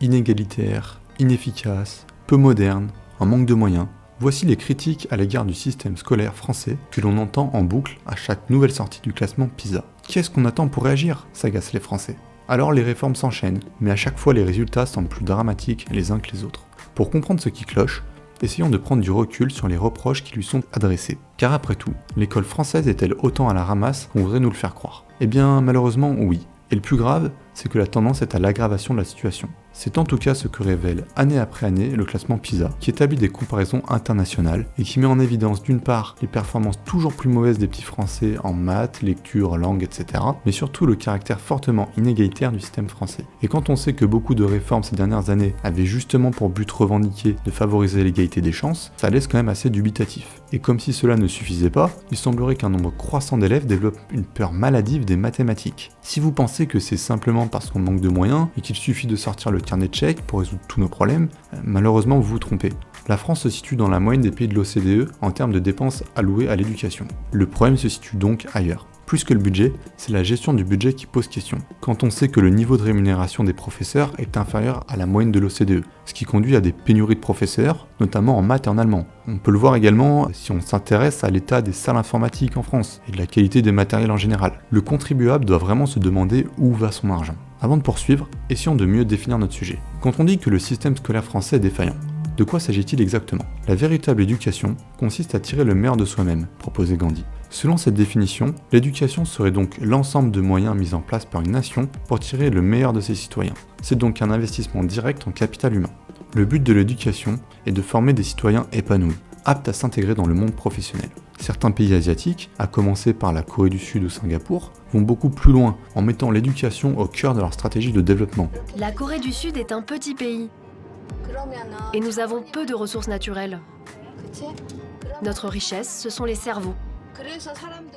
Inégalitaire, inefficace, peu moderne, un manque de moyens. Voici les critiques à l'égard du système scolaire français que l'on entend en boucle à chaque nouvelle sortie du classement PISA. Qu'est-ce qu'on attend pour réagir ? S'agacent les Français. Alors les réformes s'enchaînent, mais à chaque fois les résultats semblent plus dramatiques les uns que les autres. Pour comprendre ce qui cloche, essayons de prendre du recul sur les reproches qui lui sont adressés. Car après tout, l'école française est-elle autant à la ramasse qu'on voudrait nous le faire croire ? Eh bien malheureusement oui. Et le plus grave, c'est que la tendance est à l'aggravation de la situation. C'est en tout cas ce que révèle année après année le classement PISA, qui établit des comparaisons internationales et qui met en évidence d'une part les performances toujours plus mauvaises des petits français en maths, lecture, langue, etc., mais surtout le caractère fortement inégalitaire du système français. Et quand on sait que beaucoup de réformes ces dernières années avaient justement pour but revendiqué de favoriser l'égalité des chances, ça laisse quand même assez dubitatif. Et comme si cela ne suffisait pas, il semblerait qu'un nombre croissant d'élèves développent une peur maladive des mathématiques. Si vous pensez que c'est simplement parce qu'on manque de moyens et qu'il suffit de sortir le carnet de chèques pour résoudre tous nos problèmes, malheureusement vous vous trompez. La France se situe dans la moyenne des pays de l'OCDE en termes de dépenses allouées à l'éducation. Le problème se situe donc ailleurs. Plus que le budget, c'est la gestion du budget qui pose question. Quand on sait que le niveau de rémunération des professeurs est inférieur à la moyenne de l'OCDE, ce qui conduit à des pénuries de professeurs, notamment en maths et en allemand. On peut le voir également si on s'intéresse à l'état des salles informatiques en France et de la qualité des matériels en général. Le contribuable doit vraiment se demander où va son argent. Avant de poursuivre, essayons de mieux définir notre sujet. Quand on dit que le système scolaire français est défaillant, de quoi s'agit-il exactement ? La véritable éducation consiste à tirer le meilleur de soi-même, proposait Gandhi. Selon cette définition, l'éducation serait donc l'ensemble de moyens mis en place par une nation pour tirer le meilleur de ses citoyens. C'est donc un investissement direct en capital humain. Le but de l'éducation est de former des citoyens épanouis, aptes à s'intégrer dans le monde professionnel. Certains pays asiatiques, à commencer par la Corée du Sud ou Singapour, vont beaucoup plus loin en mettant l'éducation au cœur de leur stratégie de développement. La Corée du Sud est un petit pays et nous avons peu de ressources naturelles. Notre richesse, ce sont les cerveaux.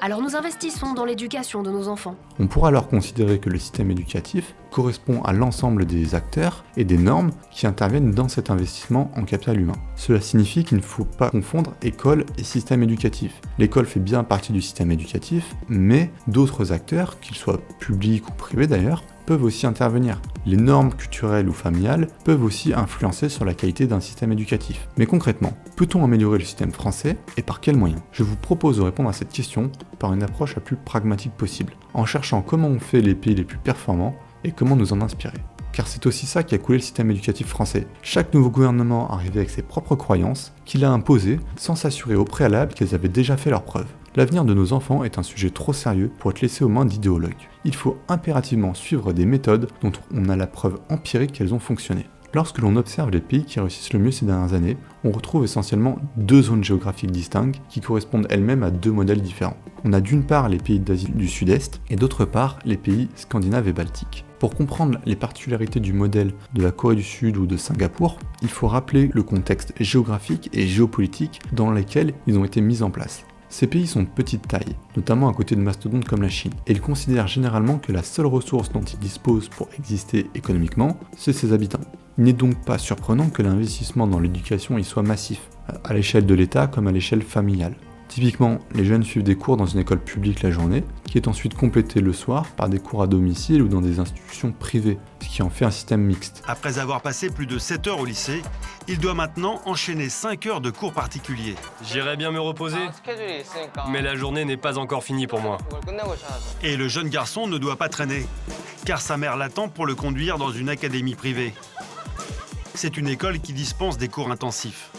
Alors nous investissons dans l'éducation de nos enfants. On pourra alors considérer que le système éducatif correspond à l'ensemble des acteurs et des normes qui interviennent dans cet investissement en capital humain. Cela signifie qu'il ne faut pas confondre école et système éducatif. L'école fait bien partie du système éducatif, mais d'autres acteurs, qu'ils soient publics ou privés d'ailleurs, peuvent aussi intervenir. Les normes culturelles ou familiales peuvent aussi influencer sur la qualité d'un système éducatif. Mais concrètement, peut-on améliorer le système français et par quels moyens ? Je vous propose de répondre à cette question par une approche la plus pragmatique possible, en cherchant comment on fait les pays les plus performants et comment nous en inspirer. Car c'est aussi ça qui a coulé le système éducatif français. Chaque nouveau gouvernement arrivait avec ses propres croyances, qu'il a imposées sans s'assurer au préalable qu'elles avaient déjà fait leurs preuves. L'avenir de nos enfants est un sujet trop sérieux pour être laissé aux mains d'idéologues. Il faut impérativement suivre des méthodes dont on a la preuve empirique qu'elles ont fonctionné. Lorsque l'on observe les pays qui réussissent le mieux ces dernières années, on retrouve essentiellement deux zones géographiques distinctes qui correspondent elles-mêmes à deux modèles différents. On a d'une part les pays d'Asie du Sud-Est et d'autre part les pays scandinaves et baltiques. Pour comprendre les particularités du modèle de la Corée du Sud ou de Singapour, il faut rappeler le contexte géographique et géopolitique dans lequel ils ont été mis en place. Ces pays sont de petite taille, notamment à côté de mastodontes comme la Chine, et ils considèrent généralement que la seule ressource dont ils disposent pour exister économiquement, c'est ses habitants. Il n'est donc pas surprenant que l'investissement dans l'éducation y soit massif, à l'échelle de l'État comme à l'échelle familiale. Typiquement, les jeunes suivent des cours dans une école publique la journée, qui est ensuite complétée le soir par des cours à domicile ou dans des institutions privées, ce qui en fait un système mixte. Après avoir passé plus de 7 heures au lycée, il doit maintenant enchaîner 5 heures de cours particuliers. J'irais bien me reposer, mais la journée n'est pas encore finie pour moi. Et le jeune garçon ne doit pas traîner, car sa mère l'attend pour le conduire dans une académie privée. C'est une école qui dispense des cours intensifs.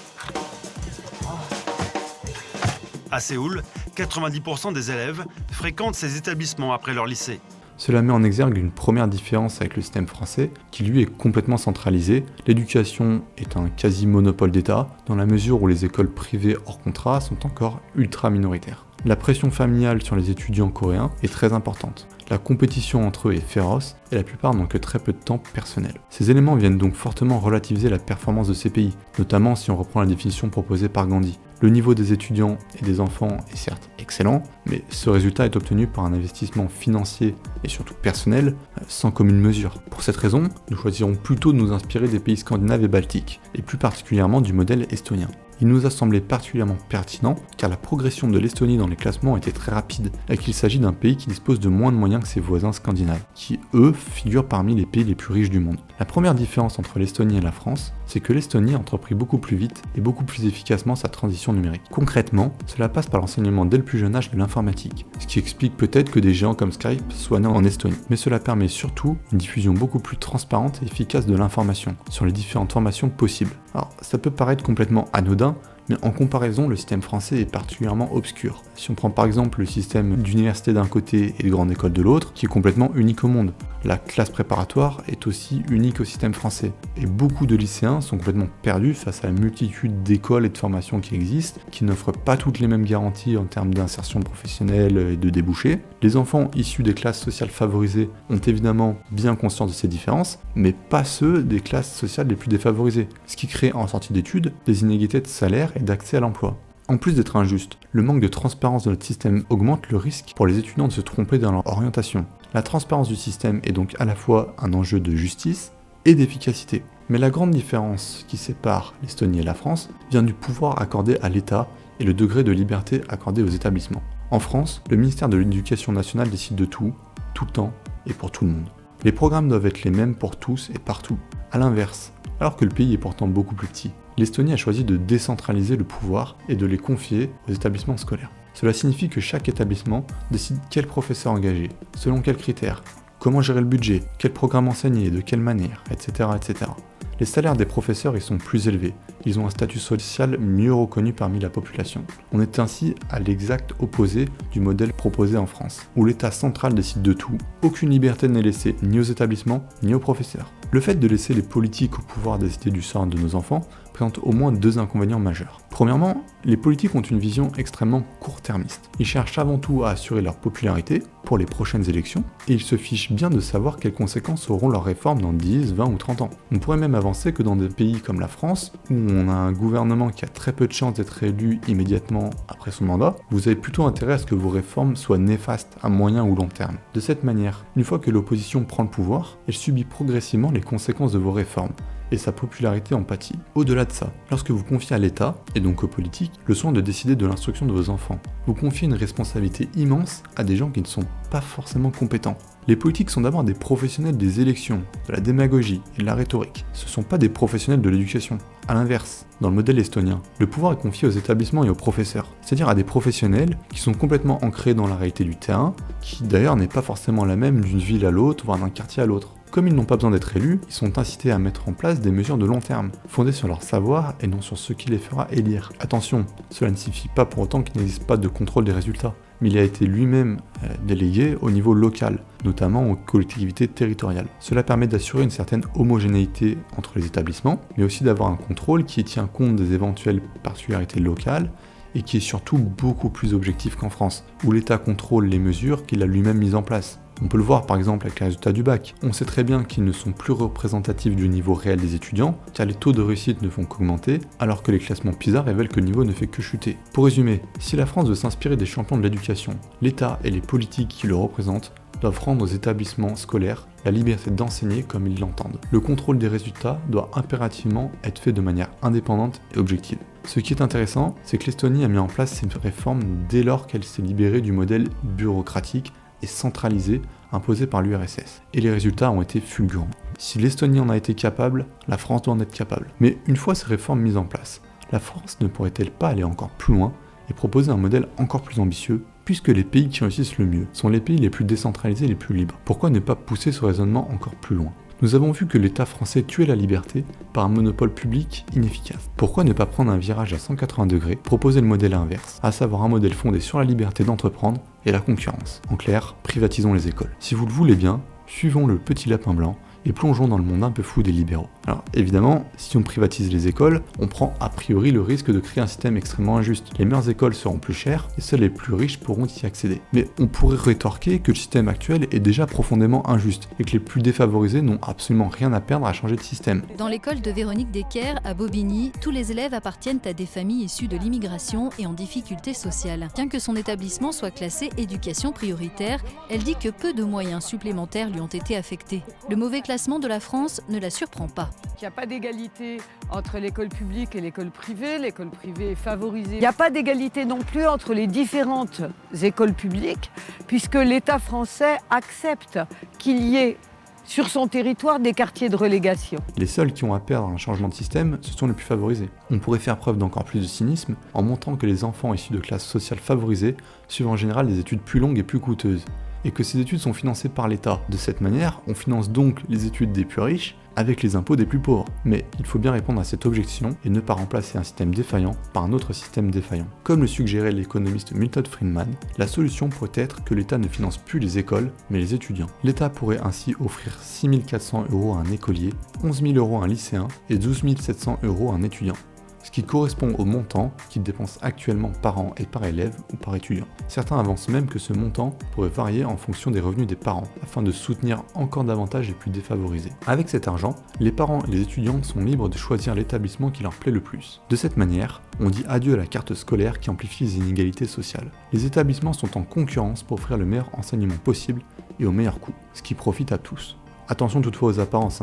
À Séoul, 90% des élèves fréquentent ces établissements après leur lycée. Cela met en exergue une première différence avec le système français, qui lui est complètement centralisé. L'éducation est un quasi-monopole d'État, dans la mesure où les écoles privées hors contrat sont encore ultra minoritaires. La pression familiale sur les étudiants coréens est très importante. La compétition entre eux est féroce et la plupart n'ont que très peu de temps personnel. Ces éléments viennent donc fortement relativiser la performance de ces pays, notamment si on reprend la définition proposée par Gandhi. Le niveau des étudiants et des enfants est certes excellent, mais ce résultat est obtenu par un investissement financier et surtout personnel sans commune mesure. Pour cette raison, nous choisirons plutôt de nous inspirer des pays scandinaves et baltiques, et plus particulièrement du modèle estonien. Il nous a semblé particulièrement pertinent car la progression de l'Estonie dans les classements était très rapide et qu'il s'agit d'un pays qui dispose de moins de moyens que ses voisins scandinaves, qui eux figurent parmi les pays les plus riches du monde. La première différence entre l'Estonie et la France, c'est que l'Estonie a entrepris beaucoup plus vite et beaucoup plus efficacement sa transition numérique. Concrètement, cela passe par l'enseignement dès le plus jeune âge de l'informatique, ce qui explique peut-être que des géants comme Skype soient nés en Estonie. Mais cela permet surtout une diffusion beaucoup plus transparente et efficace de l'information sur les différentes formations possibles. Alors, ça peut paraître complètement anodin, mais en comparaison, le système français est particulièrement obscur. Si on prend par exemple le système d'université d'un côté et de grande école de l'autre, qui est complètement unique au monde. La classe préparatoire est aussi unique au système français. Et beaucoup de lycéens sont complètement perdus face à la multitude d'écoles et de formations qui existent, qui n'offrent pas toutes les mêmes garanties en termes d'insertion professionnelle et de débouchés. Les enfants issus des classes sociales favorisées ont évidemment bien conscience de ces différences, mais pas ceux des classes sociales les plus défavorisées, ce qui crée en sortie d'études des inégalités de salaire et d'accès à l'emploi. En plus d'être injuste, le manque de transparence de notre système augmente le risque pour les étudiants de se tromper dans leur orientation. La transparence du système est donc à la fois un enjeu de justice et d'efficacité. Mais la grande différence qui sépare l'Estonie et la France vient du pouvoir accordé à l'État et le degré de liberté accordé aux établissements. En France, le ministère de l'Éducation nationale décide de tout le temps et pour tout le monde. Les programmes doivent être les mêmes pour tous et partout. A l'inverse, alors que le pays est pourtant beaucoup plus petit, l'Estonie a choisi de décentraliser le pouvoir et de les confier aux établissements scolaires. Cela signifie que chaque établissement décide quel professeur engager, selon quels critères, comment gérer le budget, quel programme enseigner, de quelle manière, etc., etc. Les salaires des professeurs y sont plus élevés, ils ont un statut social mieux reconnu parmi la population. On est ainsi à l'exact opposé du modèle proposé en France, où l'État central décide de tout, aucune liberté n'est laissée ni aux établissements ni aux professeurs. Le fait de laisser les politiques au pouvoir décider du sort de nos enfants présente au moins deux inconvénients majeurs. Premièrement, les politiques ont une vision extrêmement court-termiste. Ils cherchent avant tout à assurer leur popularité pour les prochaines élections, et ils se fichent bien de savoir quelles conséquences auront leurs réformes dans 10, 20 ou 30 ans. On pourrait même avancer que dans des pays comme la France, où on a un gouvernement qui a très peu de chances d'être élu immédiatement après son mandat, vous avez plutôt intérêt à ce que vos réformes soient néfastes à moyen ou long terme. De cette manière, une fois que l'opposition prend le pouvoir, elle subit progressivement les conséquences de vos réformes, et sa popularité en pâtit. Au-delà de ça, lorsque vous confiez à l'État, et donc aux politiques, le soin de décider de l'instruction de vos enfants, vous confiez une responsabilité immense à des gens qui ne sont pas forcément compétents. Les politiques sont d'abord des professionnels des élections, de la démagogie et de la rhétorique. Ce ne sont pas des professionnels de l'éducation. A l'inverse, dans le modèle estonien, le pouvoir est confié aux établissements et aux professeurs, c'est-à-dire à des professionnels qui sont complètement ancrés dans la réalité du terrain, qui d'ailleurs n'est pas forcément la même d'une ville à l'autre, voire d'un quartier à l'autre. Comme ils n'ont pas besoin d'être élus, ils sont incités à mettre en place des mesures de long terme, fondées sur leur savoir et non sur ce qui les fera élire. Attention, cela ne signifie pas pour autant qu'il n'existe pas de contrôle des résultats, mais il a été lui-même délégué au niveau local, notamment aux collectivités territoriales. Cela permet d'assurer une certaine homogénéité entre les établissements, mais aussi d'avoir un contrôle qui tient compte des éventuelles particularités locales et qui est surtout beaucoup plus objectif qu'en France, où l'État contrôle les mesures qu'il a lui-même mises en place. On peut le voir par exemple avec les résultats du bac. On sait très bien qu'ils ne sont plus représentatifs du niveau réel des étudiants, car les taux de réussite ne font qu'augmenter, alors que les classements PISA révèlent que le niveau ne fait que chuter. Pour résumer, si la France veut s'inspirer des champions de l'éducation, l'État et les politiques qui le représentent doivent rendre aux établissements scolaires la liberté d'enseigner comme ils l'entendent. Le contrôle des résultats doit impérativement être fait de manière indépendante et objective. Ce qui est intéressant, c'est que l'Estonie a mis en place ces réformes dès lors qu'elle s'est libérée du modèle bureaucratique et centralisé imposé par l'URSS. Et les résultats ont été fulgurants. Si l'Estonie en a été capable, la France doit en être capable. Mais une fois ces réformes mises en place, la France ne pourrait-elle pas aller encore plus loin et proposer un modèle encore plus ambitieux, puisque les pays qui réussissent le mieux sont les pays les plus décentralisés et les plus libres? Pourquoi ne pas pousser ce raisonnement encore plus loin? Nous avons vu que l'État français tuait la liberté par un monopole public inefficace. Pourquoi ne pas prendre un virage à 180 degrés, proposer le modèle inverse, à savoir un modèle fondé sur la liberté d'entreprendre et la concurrence? En clair, privatisons les écoles. Si vous le voulez bien, suivons le petit lapin blanc et plongeons dans le monde un peu fou des libéraux. Alors évidemment, si on privatise les écoles, on prend a priori le risque de créer un système extrêmement injuste. Les meilleures écoles seront plus chères et seuls les plus riches pourront y accéder. Mais on pourrait rétorquer que le système actuel est déjà profondément injuste et que les plus défavorisés n'ont absolument rien à perdre à changer de système. Dans l'école de Véronique Decker à Bobigny, tous les élèves appartiennent à des familles issues de l'immigration et en difficulté sociale. Bien que son établissement soit classé éducation prioritaire, elle dit que peu de moyens supplémentaires lui ont été affectés. Le mauvais classement classement de la France ne la surprend pas. Il n'y a pas d'égalité entre l'école publique et l'école privée est favorisée. Il n'y a pas d'égalité non plus entre les différentes écoles publiques, puisque l'État français accepte qu'il y ait sur son territoire des quartiers de relégation. Les seuls qui ont à perdre un changement de système, ce sont les plus favorisés. On pourrait faire preuve d'encore plus de cynisme en montrant que les enfants issus de classes sociales favorisées suivent en général des études plus longues et plus coûteuses, et que ces études sont financées par l'État. De cette manière, on finance donc les études des plus riches avec les impôts des plus pauvres. Mais il faut bien répondre à cette objection et ne pas remplacer un système défaillant par un autre système défaillant. Comme le suggérait l'économiste Milton Friedman, la solution pourrait être que l'État ne finance plus les écoles, mais les étudiants. L'État pourrait ainsi offrir 6 400 € à un écolier, 11 000 € à un lycéen et 12 700 € à un étudiant, ce qui correspond au montant qu'il dépense actuellement par an et par élève ou par étudiant. Certains avancent même que ce montant pourrait varier en fonction des revenus des parents, afin de soutenir encore davantage les plus défavorisés. Avec cet argent, les parents et les étudiants sont libres de choisir l'établissement qui leur plaît le plus. De cette manière, on dit adieu à la carte scolaire qui amplifie les inégalités sociales. Les établissements sont en concurrence pour offrir le meilleur enseignement possible et au meilleur coût, ce qui profite à tous. Attention toutefois aux apparences,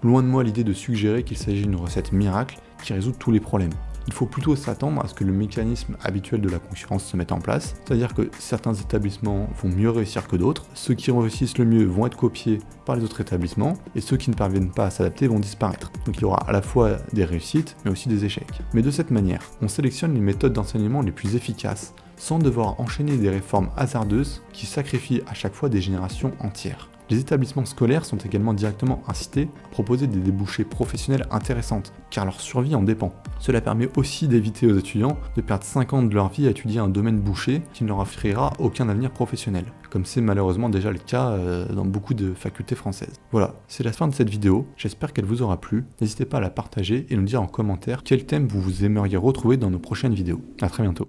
Loin de moi l'idée de suggérer qu'il s'agit d'une recette miracle qui résout tous les problèmes. Il faut plutôt s'attendre à ce que le mécanisme habituel de la concurrence se mette en place, c'est-à-dire que certains établissements vont mieux réussir que d'autres, ceux qui réussissent le mieux vont être copiés par les autres établissements, et ceux qui ne parviennent pas à s'adapter vont disparaître. Donc il y aura à la fois des réussites, mais aussi des échecs. Mais de cette manière, on sélectionne les méthodes d'enseignement les plus efficaces, sans devoir enchaîner des réformes hasardeuses qui sacrifient à chaque fois des générations entières. Les établissements scolaires sont également directement incités à proposer des débouchés professionnels intéressantes, car leur survie en dépend. Cela permet aussi d'éviter aux étudiants de perdre 5 ans de leur vie à étudier un domaine bouché qui ne leur offrira aucun avenir professionnel, comme c'est malheureusement déjà le cas dans beaucoup de facultés françaises. Voilà, c'est la fin de cette vidéo, j'espère qu'elle vous aura plu. N'hésitez pas à la partager et nous dire en commentaire quel thème vous aimeriez retrouver dans nos prochaines vidéos. A très bientôt.